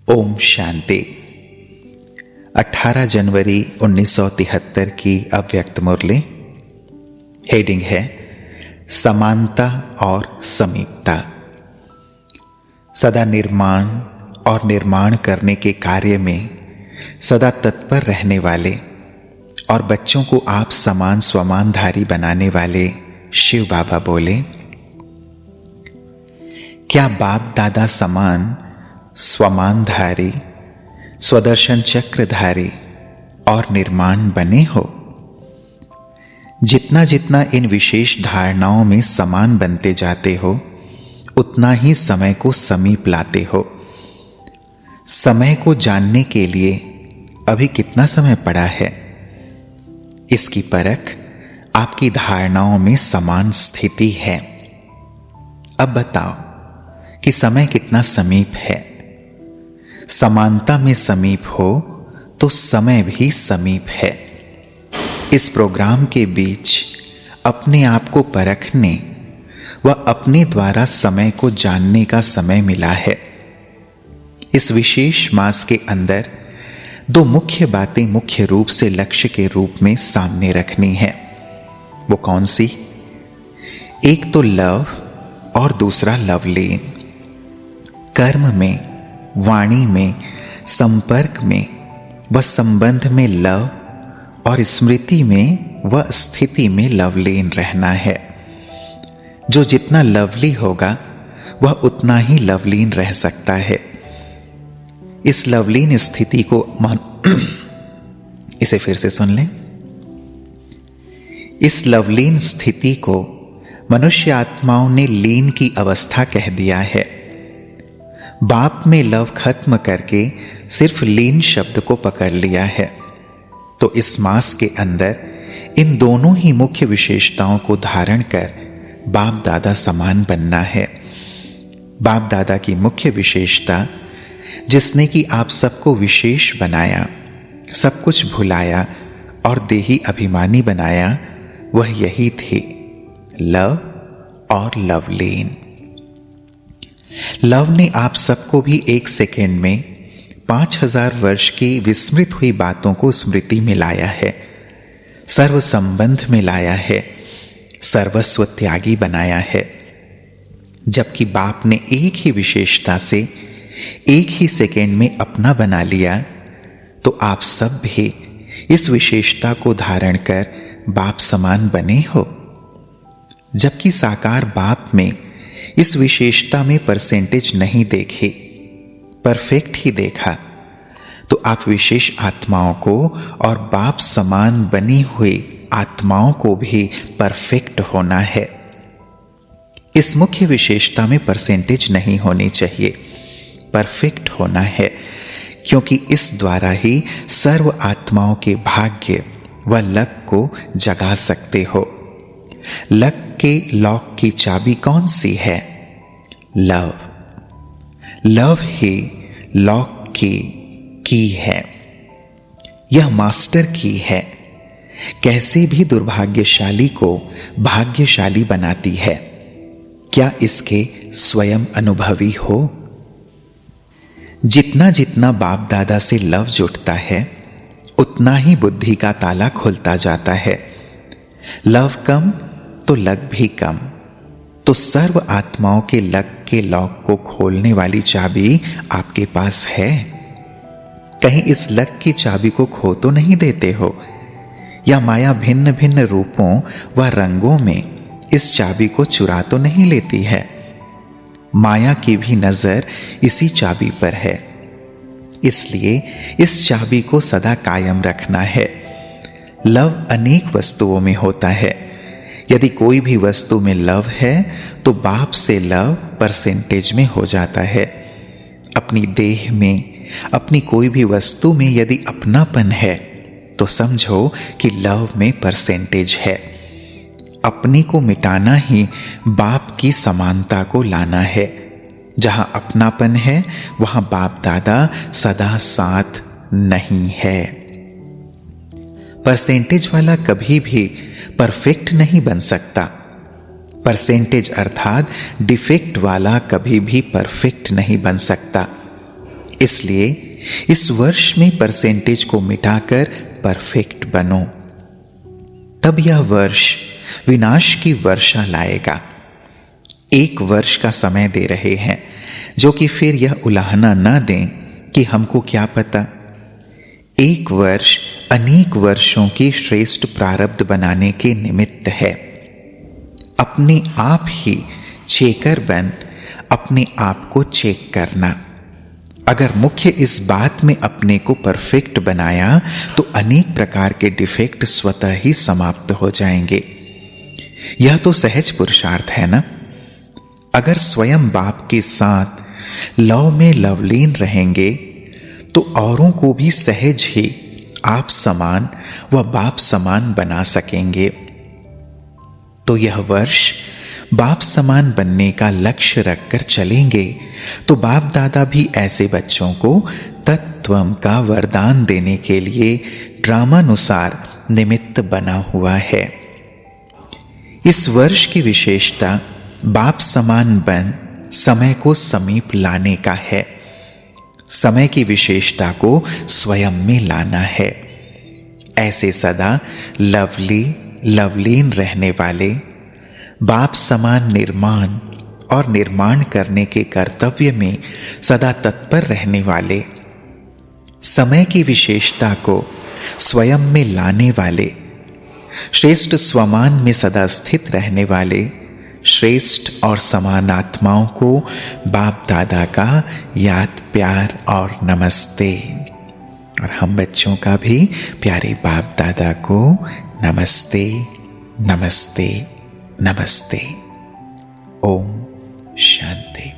ओम शांति। 18 जनवरी 1973 की अव्यक्त मुरली। हेडिंग है समानता और समीपता। सदा निर्माण और निर्माण करने के कार्य में सदा तत्पर रहने वाले और बच्चों को आप समान स्वमानधारी बनाने वाले शिव बाबा बोले, क्या बाप दादा समान स्वमानधारी, स्वदर्शन चक्रधारी और निर्माण बने हो? जितना जितना इन विशेष धारणाओं में समान बनते जाते हो, उतना ही समय को समीप लाते हो। समय को जानने के लिए अभी कितना समय पड़ा है, इसकी परख आपकी धारणाओं में समान स्थिति है। अब बताओ कि समय कितना समीप है। समानता में समीप हो तो समय भी समीप है। इस प्रोग्राम के बीच अपने आप को परखने व अपने द्वारा समय को जानने का समय मिला है। इस विशेष मास के अंदर दो मुख्य बातें मुख्य रूप से लक्ष्य के रूप में सामने रखनी है। वो कौन सी? एक तो लव और दूसरा लवलीन। कर्म में, वाणी में, संपर्क में व संबंध में लव और स्मृति में व स्थिति में लवलीन रहना है। जो जितना लवली होगा वह उतना ही लवलीन रह सकता है। इस लवलीन स्थिति को इसे फिर से सुन लें। इस लवलीन स्थिति को मनुष्य आत्माओं ने लीन की अवस्था कह दिया है। बाप में लव खत्म करके सिर्फ लीन शब्द को पकड़ लिया है। तो इस मास के अंदर इन दोनों ही मुख्य विशेषताओं को धारण कर बाप दादा समान बनना है। बाप दादा की मुख्य विशेषता, जिसने कि आप सबको विशेष बनाया, सब कुछ भुलाया और देही अभिमानी बनाया, वह यही थी, लव और लवलीन। लव ने आप सबको भी एक सेकेंड में 5000 वर्ष की विस्मृत हुई बातों को स्मृति में लाया है, सर्व संबंध में लाया है, सर्वस्व त्यागी बनाया है। जबकि बाप ने एक ही विशेषता से एक ही सेकेंड में अपना बना लिया, तो आप सब भी इस विशेषता को धारण कर बाप समान बने हो। जबकि साकार बाप में इस विशेषता में परसेंटेज नहीं देखी, परफेक्ट ही देखा, तो आप विशेष आत्माओं को और बाप समान बनी हुई आत्माओं को भी परफेक्ट होना है। इस मुख्य विशेषता में परसेंटेज नहीं होनी चाहिए, परफेक्ट होना है, क्योंकि इस द्वारा ही सर्व आत्माओं के भाग्य व लक को जगा सकते हो। लक के लॉक की चाबी कौन सी है? लव। लव ही लॉक की है। यह मास्टर की है। कैसे भी दुर्भाग्यशाली को भाग्यशाली बनाती है। क्या इसके स्वयं अनुभवी हो? जितना जितना बाप दादा से लव जुटता है, उतना ही बुद्धि का ताला खुलता जाता है। लव कम तो लक भी कम। तो सर्व आत्माओं के लक के लॉक को खोलने वाली चाबी आपके पास है। कहीं इस लक की चाबी को खो तो नहीं देते हो, या माया भिन्न भिन्न रूपों व रंगों में इस चाबी को चुरा तो नहीं लेती है। माया की भी नजर इसी चाबी पर है, इसलिए इस चाबी को सदा कायम रखना है। लव अनेक वस्तुओं में होता है। यदि कोई भी वस्तु में लव है तो बाप से लव परसेंटेज में हो जाता है। अपनी देह में, अपनी कोई भी वस्तु में यदि अपनापन है तो समझो कि लव में परसेंटेज है। अपने को मिटाना ही बाप की समानता को लाना है। जहां अपनापन है वहां बाप दादा सदा साथ नहीं है। परसेंटेज वाला कभी भी परफेक्ट नहीं बन सकता। परसेंटेज अर्थात डिफेक्ट वाला कभी भी परफेक्ट नहीं बन सकता। इसलिए इस वर्ष में परसेंटेज को मिटाकर परफेक्ट बनो। तब यह वर्ष विनाश की वर्षा लाएगा। 1 वर्ष का समय दे रहे हैं, जो कि फिर यह उलाहना न दें कि हमको क्या पता। 1 वर्ष अनेक वर्षों की श्रेष्ठ प्रारब्ध बनाने के निमित्त है। अपने आप ही चेकर बन अपने आप को चेक करना। अगर मुख्य इस बात में अपने को परफेक्ट बनाया तो अनेक प्रकार के डिफेक्ट स्वतः ही समाप्त हो जाएंगे। यह तो सहज पुरुषार्थ है ना। अगर स्वयं बाप के साथ लव में लवलीन रहेंगे तो औरों को भी सहज ही आप समान व बाप समान बना सकेंगे। तो यह वर्ष बाप समान बनने का लक्ष्य रखकर चलेंगे तो बाप दादा भी ऐसे बच्चों को तत्वम का वरदान देने के लिए ड्रामानुसार निमित्त बना हुआ है। इस वर्ष की विशेषता बाप समान बन समय को समीप लाने का है। समय की विशेषता को स्वयं में लाना है। ऐसे सदा लवलीन रहने वाले, बाप समान निर्माण और निर्माण करने के कर्तव्य में सदा तत्पर रहने वाले, समय की विशेषता को स्वयं में लाने वाले, श्रेष्ठ स्वमान में सदा स्थित रहने वाले, श्रेष्ठ और समान आत्माओं को बाप दादा का याद प्यार और नमस्ते। और हम बच्चों का भी प्यारे बाप दादा को नमस्ते नमस्ते नमस्ते। ओम शांति।